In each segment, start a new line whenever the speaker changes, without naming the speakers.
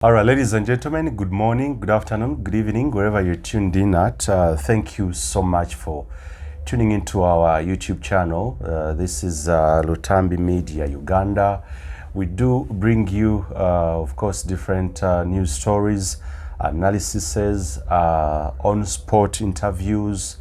All right, ladies and gentlemen, good morning, good afternoon, good evening, wherever you're tuned in at. Thank you so much for tuning into our YouTube channel. This is Lutambi Media, Uganda. We do bring you, of course, different news stories, analyses, on-spot interviews,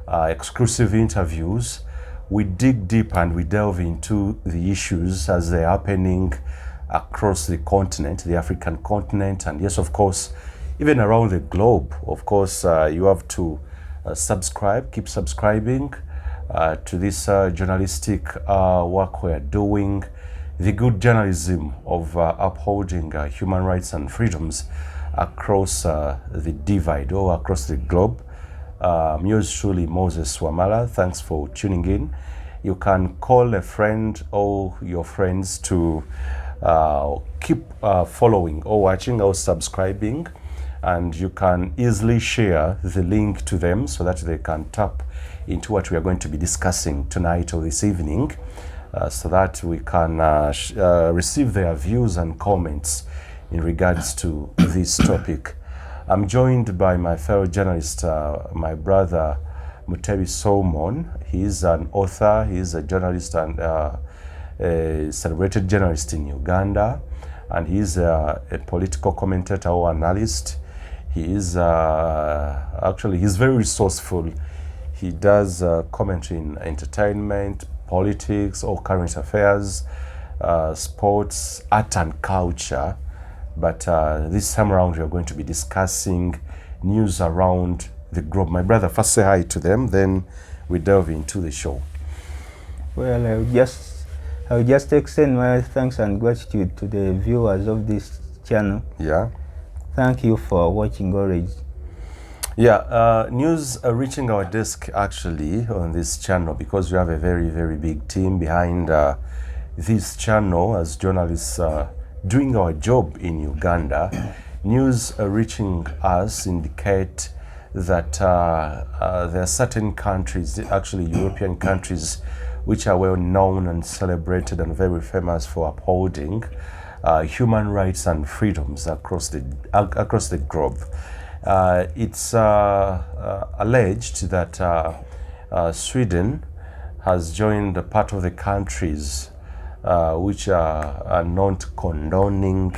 exclusive interviews. We dig deep and we delve into the issues as they're happening across the continent, the African continent, and yes, of course, even around the globe. Of course, you have to subscribe, keep subscribing to this journalistic work we're doing, the good journalism of upholding human rights and freedoms across the divide or across the globe. Yours truly, Moses Wamala. Thanks for tuning in. You can call a friend or your friends to keep following or watching or subscribing, and you can easily share the link to them so that they can tap into what we are going to be discussing tonight or this evening, so that we can receive their views and comments in regards to this topic. I'm joined by my fellow journalist, my brother Mutebi Solomon. He is an author, he is a journalist and a celebrated journalist in Uganda, and he's a political commentator or analyst. He is actually, he's very resourceful. He does commentary in entertainment, politics, or current affairs, sports, art and culture. But this time around, we are going to be discussing news around the globe. My brother, first say hi to them, then we delve into the show.
Well, I will just extend my thanks and gratitude to the viewers of this channel.
Yeah.
Thank you for watching already.
Yeah, news reaching our desk actually on this channel, because we have a very, very big team behind this channel as journalists doing our job in Uganda. News reaching us indicate that there are certain countries, actually European countries, which are well known and celebrated and very famous for upholding human rights and freedoms across the globe. It's alleged that Sweden has joined a part of the countries which are not condoning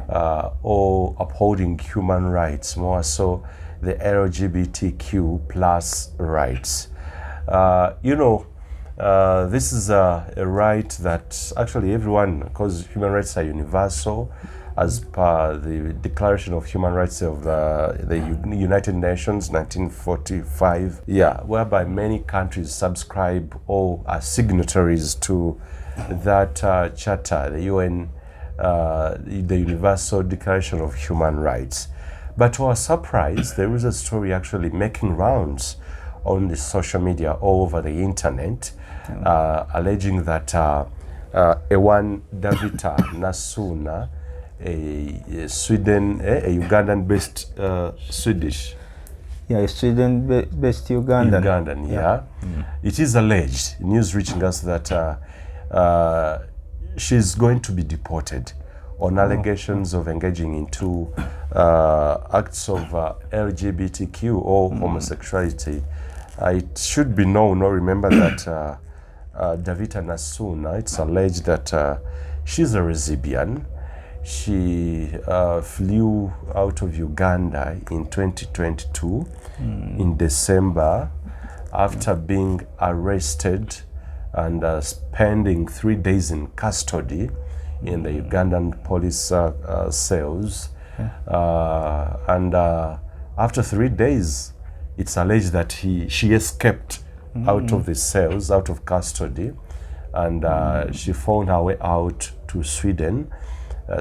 or upholding human rights, more so the LGBTQ plus rights. This is a right that actually everyone, because human rights are universal as per the Declaration of Human Rights of the United Nations 1945, whereby many countries subscribe or are signatories to that charter, the UN, the Universal Declaration of Human Rights. But to our surprise, there is a story actually making rounds on the social media all over the internet, alleging that Nassuna Davita, a Sweden, a Ugandan-based Swedish.
Yeah, Sweden-based Ugandan.
Ugandan, yeah. It is alleged, news reaching us, that she's going to be deported on allegations of engaging into acts of LGBTQ or homosexuality. It should be known or remember that Davita Nassuna, it's alleged that she's a lesbian. She flew out of Uganda in 2022 in December after being arrested and spending 3 days in custody in the Ugandan police cells. And after 3 days, it's alleged that she escaped out of the cells, out of custody, and she found her way out to Sweden,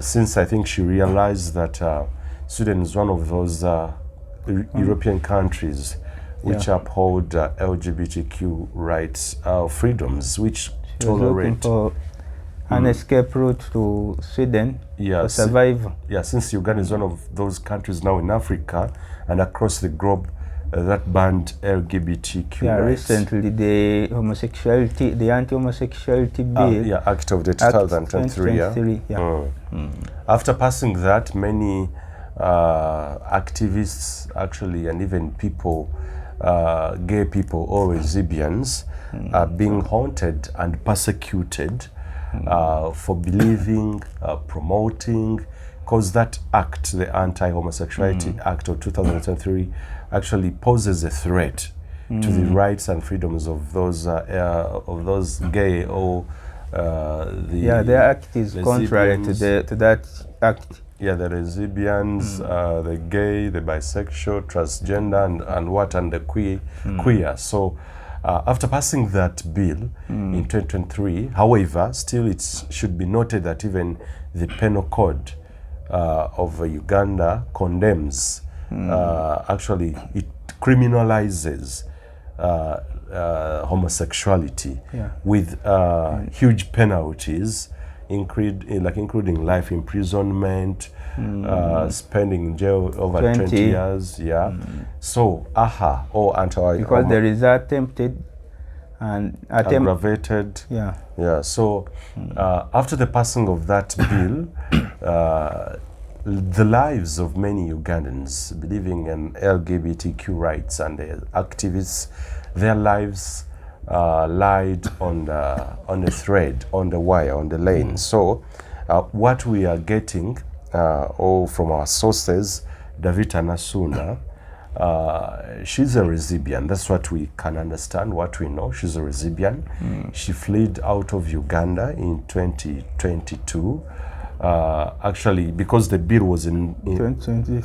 since I think she realized that Sweden is one of those European countries which uphold LGBTQ rights, freedoms, which tolerate.
For an escape route to Sweden to survive.
Yeah, since Uganda is one of those countries now in Africa and across the globe that banned LGBTQ
Yeah,
rights.
recently the anti-homosexuality bill.
Yeah, Act of the
Act
2023.
2023, yeah.
After passing that, many activists actually, and even people, gay people or lesbians, are being haunted and persecuted for believing, promoting, because that act, the Anti-Homosexuality Act of 2023, actually poses a threat to the rights and freedoms of those gay or
the act is contrary to that act.
Yeah, the lesbians, the gay, the bisexual, transgender, and the queer. So after passing that bill in 2023, however, still it should be noted that even the penal code of Uganda condemns, actually it criminalizes homosexuality with huge penalties, including life imprisonment, spending in jail over 20 years. So
because there is attempted and
aggravated. So after the passing of that bill, the lives of many Ugandans believing in LGBTQ rights and the activists, their lives lied on the thread, on the wire, on the lane. So what we are getting from our sources, Davita Nassuna, she's a lesbian. That's what we can understand, what we know. She's a lesbian. She fled out of Uganda in 2022. Actually, because the bill was in
2020.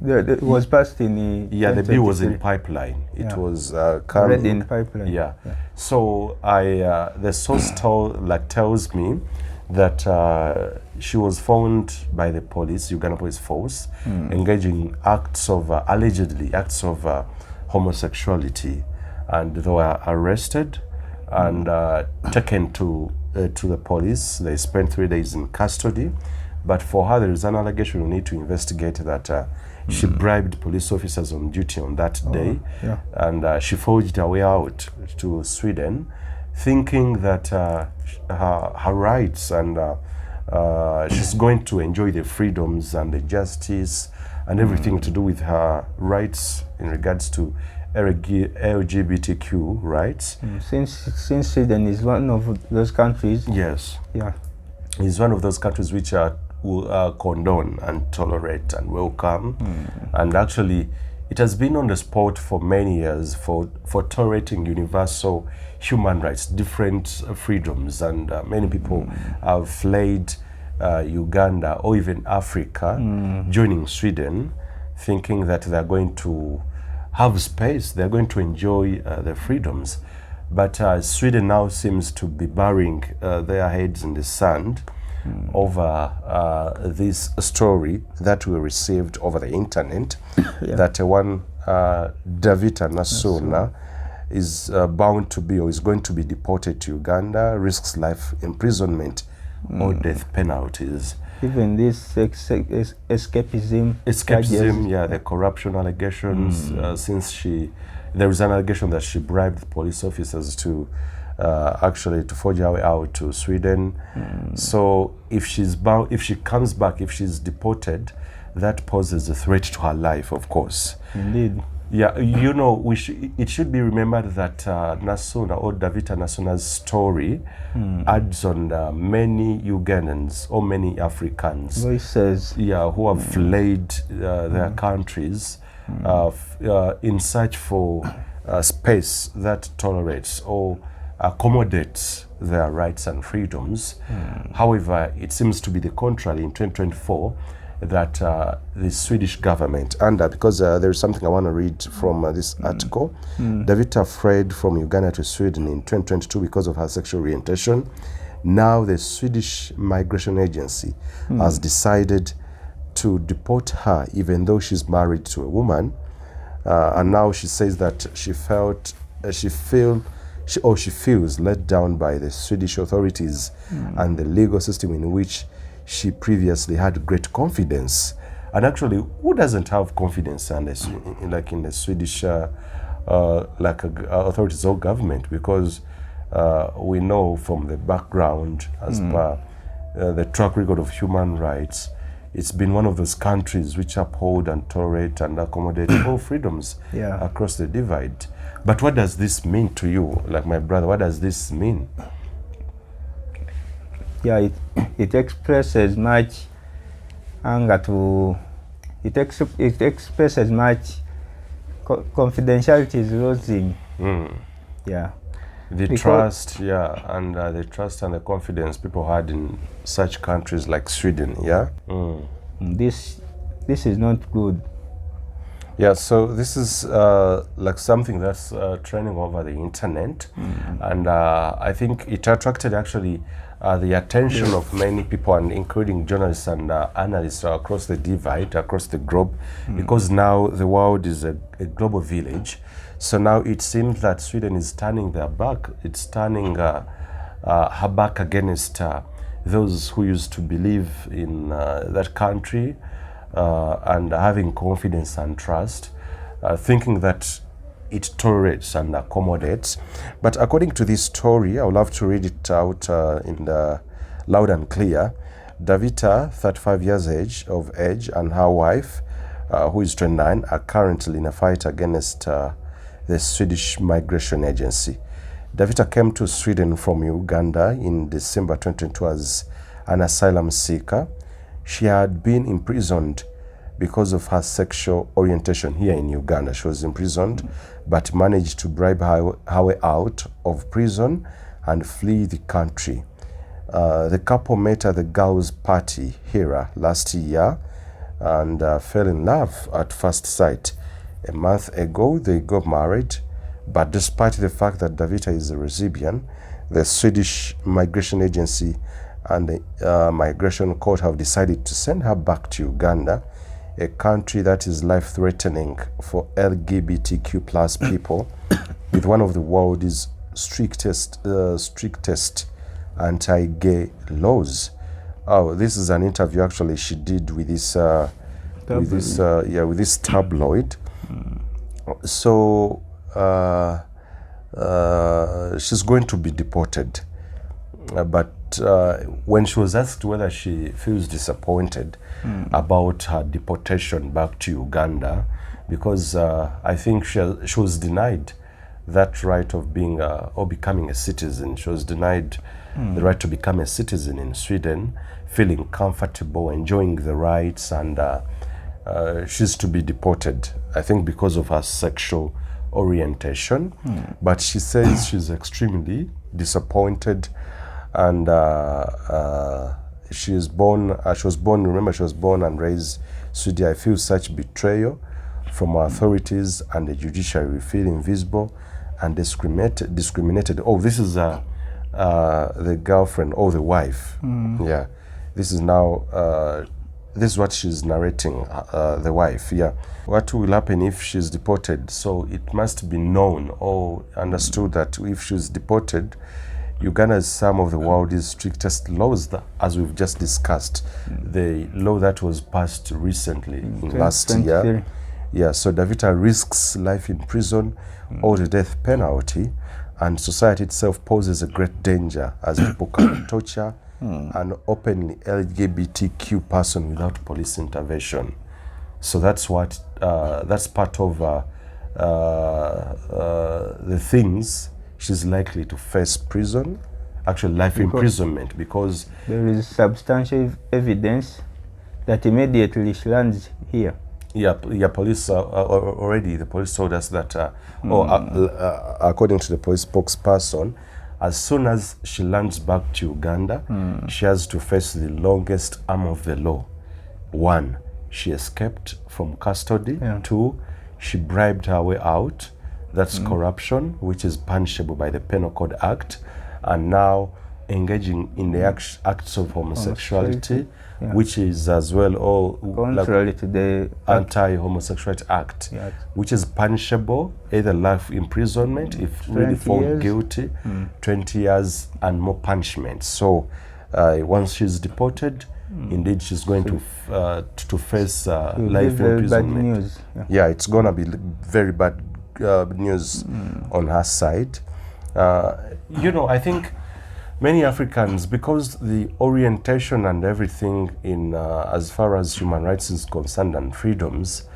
It was passed in
the bill was in pipeline. It was
already in pipeline.
So the source tells me that she was found by the police, Uganda police force, engaging allegedly acts of homosexuality, and they were arrested and taken to the police. They spent 3 days in custody, but for her there is an allegation. We need to investigate that she bribed police officers on duty on that day, and she forged her way out to Sweden, thinking that her rights and she's going to enjoy the freedoms and the justice and everything to do with her rights in regards to LGBTQ rights.
Since Sweden is one of those countries.
Yes. It's one of those countries which will condone and tolerate and welcome. And actually, it has been on the spot for many years for tolerating universal human rights, different freedoms, and many people have fled Uganda or even Africa, joining Sweden, thinking that they're going to have space, they're going to enjoy the freedoms. But Sweden now seems to be burying their heads in the sand over this story that we received over the internet, that one Davita Nassuna is bound to be or is going to be deported to Uganda, risks life imprisonment or death penalties.
Even this escapism,
the corruption allegations, since there is an allegation that she bribed police officers to actually to forge her way out to Sweden. So if she comes back, if she's deported, that poses a threat to her life, of course.
Indeed.
Yeah, you know, it should be remembered that Nassuna or Davita Nassuna's story adds on many Ugandans or many Africans
voices,
who have fled their countries in search for space that tolerates or accommodates their rights and freedoms. However, it seems to be the contrary in 2024, that the Swedish government, because there is something I want to read from this article. Davita fled from Uganda to Sweden in 2022 because of her sexual orientation. Now the Swedish Migration Agency has decided to deport her, even though she's married to a woman. And now she says that she feels let down by the Swedish authorities and the legal system in which she previously had great confidence. And actually, who doesn't have confidence in like in the Swedish authorities or government? Because we know from the background, as per the track record of human rights, it's been one of those countries which uphold and tolerate and accommodate all freedoms across the divide. But what does this mean to you, like my brother? What does this mean?
Yeah, it expresses much anger to, it expresses much confidentiality is losing. Yeah.
The trust, and the trust and the confidence people had in such countries like Sweden,
This is not good.
Yeah, so this is like something that's trending over the internet, and I think it attracted actually the attention of many people, and including journalists and analysts across the divide, across the globe, because now the world is a global village. So now it seems that Sweden is turning their back. It's turning her back against those who used to believe in that country and having confidence and trust, thinking that it tolerates and accommodates. But according to this story, I would love to read it out in the loud and clear. Davita, 35 years of age, and her wife, who is 29, are currently in a fight against the Swedish Migration Agency. Davita came to Sweden from Uganda in December 2022 as an asylum seeker. She had been imprisoned because of her sexual orientation here in Uganda. She was imprisoned, but managed to bribe her way out of prison and flee the country. The couple met at the girls' party here last year and fell in love at first sight. A month ago, they got married, but despite the fact that Davita is a lesbian, the Swedish Migration Agency and the Migration Court have decided to send her back to Uganda, a country that is life-threatening for LGBTQ plus people, with one of the world's strictest anti-gay laws. Oh, this is an interview actually she did with this with this tabloid. So she's going to be deported, but when she was asked whether she feels disappointed about her deportation back to Uganda, because I think she was denied that right of being or becoming a citizen. She was denied the right to become a citizen in Sweden, feeling comfortable, enjoying the rights, and she's to be deported, I think because of her sexual orientation. But she says she's extremely disappointed, and she was born and raised Sweden. I feel such betrayal from our authorities and the judiciary. We feel invisible and discriminated. Oh, this is the girlfriend or the wife. Yeah, this is now this is what she's narrating, the wife. Yeah, what will happen if she's deported? So it must be known or understood that if she's deported, Uganda has some of the world's strictest laws, as we've just discussed. The law that was passed recently in last year. Yeah, so Davita risks life in prison or the death penalty, and society itself poses a great danger as people can torture an openly LGBTQ person without police intervention. So that's what that's part of the things she's likely to face prison, actually life imprisonment, because
there is substantial evidence that immediately she lands here.
Yeah, police already, the police told us that, according to the police spokesperson, as soon as she lands back to Uganda, she has to face the longest arm of the law. 1, she escaped from custody. 2, she bribed her way out. That's corruption, which is punishable by the Penal Code Act. And now engaging in the acts of homosexuality, which is as well all
contrary to the
Anti-Homosexuality Act, which is punishable, either life imprisonment if really found guilty, 20 years and more punishment. So once she's deported, indeed she's going to face life
very bad
imprisonment.
news.
Yeah, it's gonna be very bad news on her side. You know, I think many Africans, because the orientation and everything in as far as human rights is concerned and freedoms,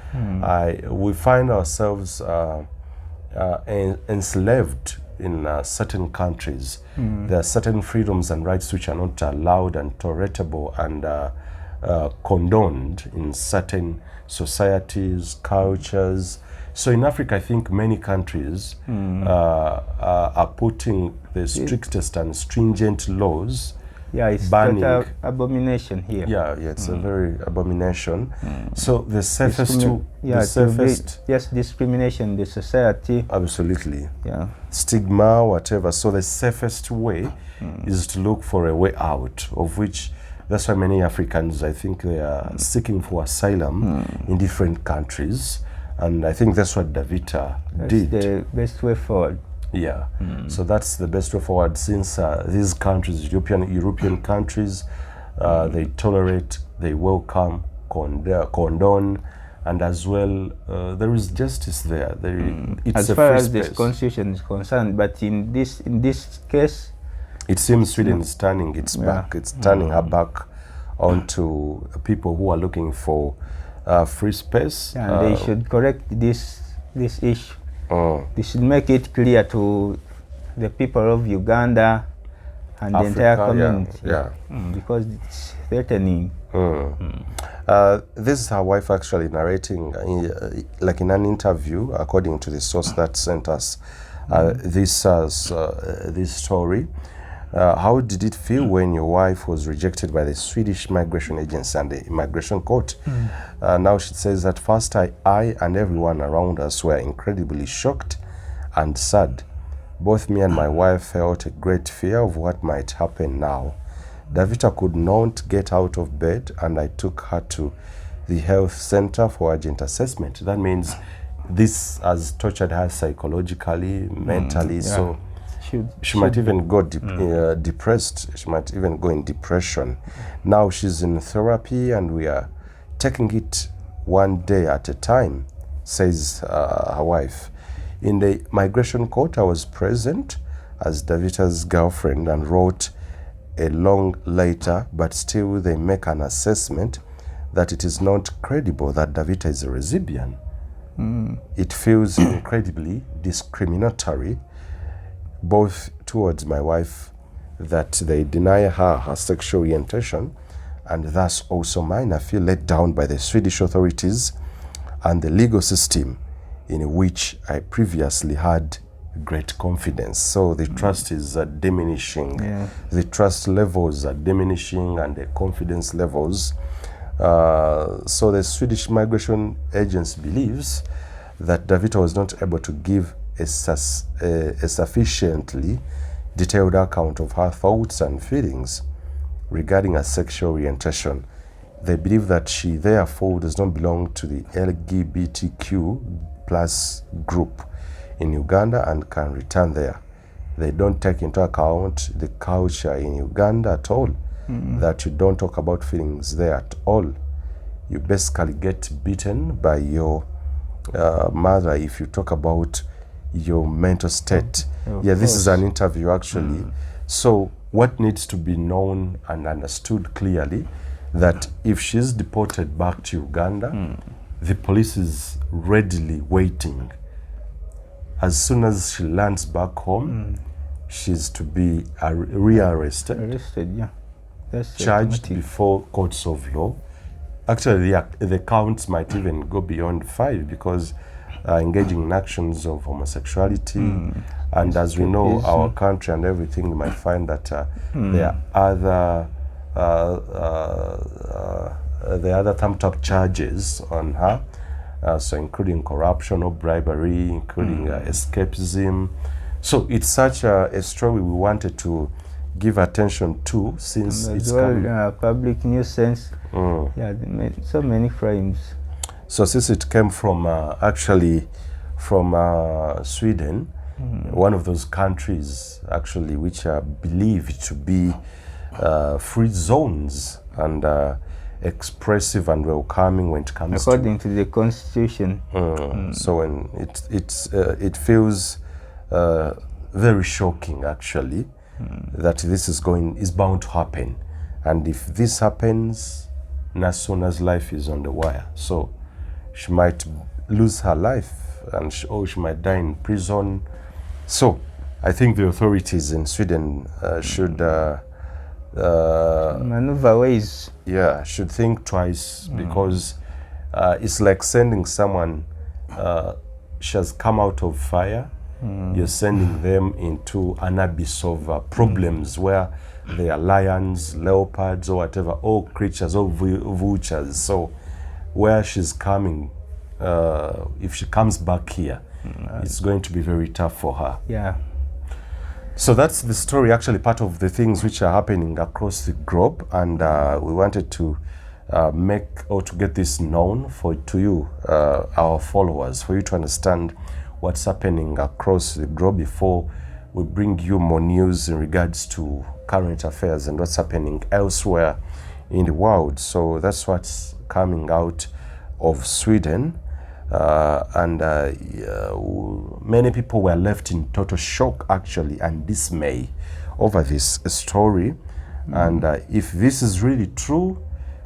we find ourselves enslaved in certain countries. There are certain freedoms and rights which are not allowed and tolerable and condoned in certain societies, cultures. So in Africa, I think many countries are putting the strictest and stringent laws.
Yeah, it's
banning.
total abomination here.
Yeah, it's a very abomination. So the safest
yes, discrimination in the society.
Absolutely.
Yeah.
Stigma, whatever. So the safest way is to look for a way out, of which that's why many Africans, I think, they are seeking for asylum in different countries. And I think that's what Davita did.
That's the best way forward.
Yeah, so that's the best way forward, since these countries, European countries, they tolerate, they welcome, condone, and as well there is justice there. It's
as far as this constitution is concerned, but in this case,
it seems Sweden is turning its back. It's turning her back onto people who are looking for free space.
And they should correct this issue. They should make it clear to the people of Uganda and
Africa,
the entire community.
Yeah.
Because it's threatening.
This is her wife actually narrating, like in an interview, according to the source that sent us this story. How did it feel when your wife was rejected by the Swedish Migration Agency and the Immigration Court? Now she says that first I and everyone around us were incredibly shocked and sad. Both me and my wife felt a great fear of what might happen now. Davita could not get out of bed, and I took her to the health center for urgent assessment. That means this has tortured her psychologically, mentally, so she might even go depressed. She might even go in depression. Now she's in therapy, and we are taking it one day at a time, says her wife. In the migration court, I was present as Davita's girlfriend and wrote a long letter, but still they make an assessment that it is not credible that Davita is a lesbian. It feels incredibly discriminatory, both towards my wife, that they deny her sexual orientation, and thus also mine. I feel let down by the Swedish authorities and the legal system in which I previously had great confidence. So the trust is diminishing. The trust levels are diminishing, and the confidence levels. So the Swedish Migration Agency believes that Davita was not able to give a sufficiently detailed account of her thoughts and feelings regarding her sexual orientation. They believe that she therefore does not belong to the LGBTQ plus group in Uganda and can return there. They don't take into account the culture in Uganda at all, that you don't talk about feelings there at all. You basically get beaten by your mother if you talk about your mental state. This is an interview actually. So what needs to be known and understood clearly, that if she's deported back to Uganda, the police is readily waiting. As soon as she lands back home, she's to be rearrested, charged before courts of law. Actually, the counts might even go beyond 5, because engaging in actions of homosexuality, and as we know, our country and everything, you might find that there are other thumbed up charges on her, so including corruption or bribery, including escapism. So it's such a story we wanted to give attention to, since it's
public nuisance. So many crimes.
So since it came from actually from Sweden, one of those countries actually which are believed to be free zones and expressive and welcoming when it comes
according to the constitution.
So when it feels very shocking actually that this is bound to happen, and if this happens, Nassuna's life is on the wire. So she might lose her life, and she might die in prison. So I think the authorities in Sweden should
maneuver ways.
Yeah, should think twice, because it's like sending someone, she has come out of fire, you're sending them into an abyss of problems where they are lions, leopards, or whatever, all creatures, all vultures. So where she's coming, if she comes back here, it's going to be very tough for her.
Yeah.
So that's the story, actually part of the things which are happening across the globe, and we wanted to make or to get this known to you, our followers, for you to understand what's happening across the globe before we bring you more news in regards to current affairs and what's happening elsewhere in the world. So that's what's coming out of Sweden. Many people were left in total shock actually and dismay over this story. And if this is really true,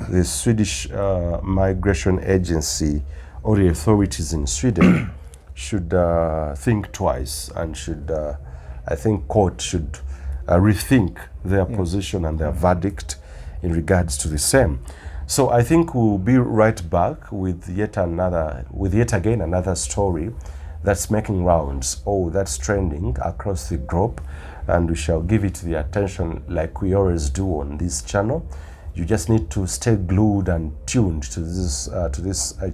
the Swedish Migration Agency or the authorities in Sweden should think twice, and should, I think court should rethink their position and their verdict in regards to the same. So I think we'll be right back with yet again another story that's making rounds, that's trending across the globe, and we shall give it the attention like we always do on this channel. You just need to stay glued and tuned to this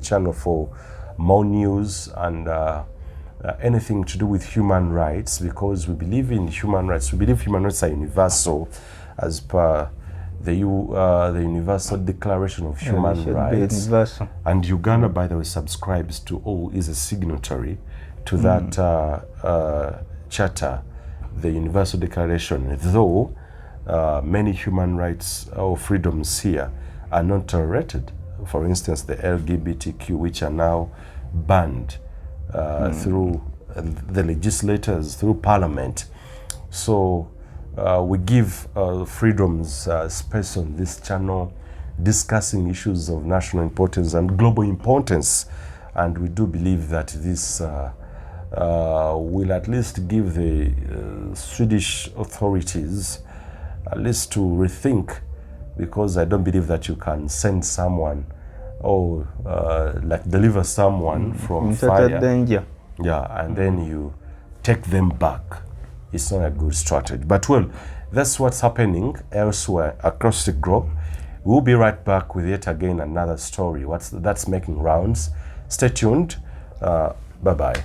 channel for more news and anything to do with human rights, because we believe in human rights. We believe human rights are universal as per the Universal Declaration of Human Rights. And Uganda, by the way, subscribes to, is a signatory to that charter, the Universal Declaration, though many human rights or freedoms here are not tolerated. For instance, the LGBTQ, which are now banned through the legislators, through Parliament. So we give freedoms space on this channel, discussing issues of national importance and global importance, and we do believe that this will at least give the Swedish authorities at least to rethink, because I don't believe that you can send someone or like deliver someone from fire,
danger,
and then you take them back. It's not a good strategy. But well, that's what's happening elsewhere across the globe. We'll be right back with yet again another story that's making rounds. Stay tuned. Bye-bye.